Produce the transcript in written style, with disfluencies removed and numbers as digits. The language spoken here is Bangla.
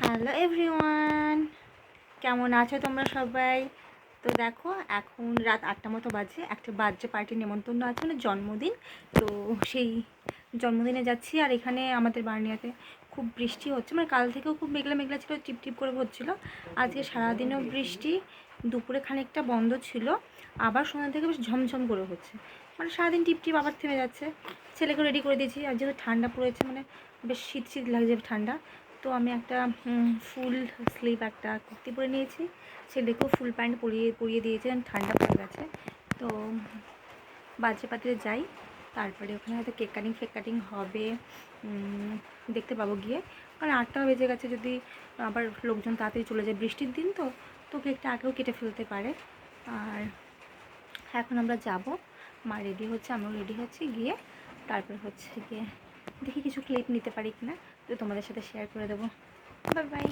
হ্যালো এভরিওয়ান, কেমন আছো তোমরা সবাই? তো দেখো, এখন রাত 8টা মতো বাজে। একটা বার্থডে পার্টির নেমন্তন্ন আছে, মানে জন্মদিন। তো সেই জন্মদিনে যাচ্ছি। আর এখানে আমাদের বার্নিয়াতে খুব বৃষ্টি হচ্ছে, মানে কাল থেকেও খুব মেঘলা মেঘলা ছিল, টিপটিপ করে হচ্ছিলো। আজকে সারাদিনও বৃষ্টি, দুপুরে খানিকটা বন্ধ ছিল, আবার সন্ধ্যা থেকে বেশ ঝমঝম করে হচ্ছে, মানে সারাদিন টিপটিপ আবার থেমে যাচ্ছে। ছেলেকে রেডি করে দিয়েছি, আর যেহেতু ঠান্ডা পড়েছে, মানে বেশ শীত শীত লাগছে ঠান্ডা। তো আমি একটা ফুল স্লিভ একটা কুর্তি পরে নিয়েছি, ছেলেকেও ফুল প্যান্ট পরিয়ে দিয়েছি, ঠান্ডা পড়ে গেছে। তো বার্থডে পার্টিতে যাই, তারপরে ওখানে হয়তো ফেক কাটিং হবে, দেখতে পাবো গিয়ে। কারণ 8টা বেজে গেছে, যদি আবার লোকজন তাড়াতাড়ি চলে যায়, বৃষ্টির দিন তো কেকটা আগেও কেটে ফেলতে পারে। আর এখন আমরা যাব, মা রেডি হচ্ছে, আমিও রেডি হচ্ছি, গিয়ে তারপর হচ্ছে গিয়ে দেখি কিছু ক্লিপ নিতে পারি কিনা, তো তোমাদের সাথে শেয়ার করে দেবো। Bye bye.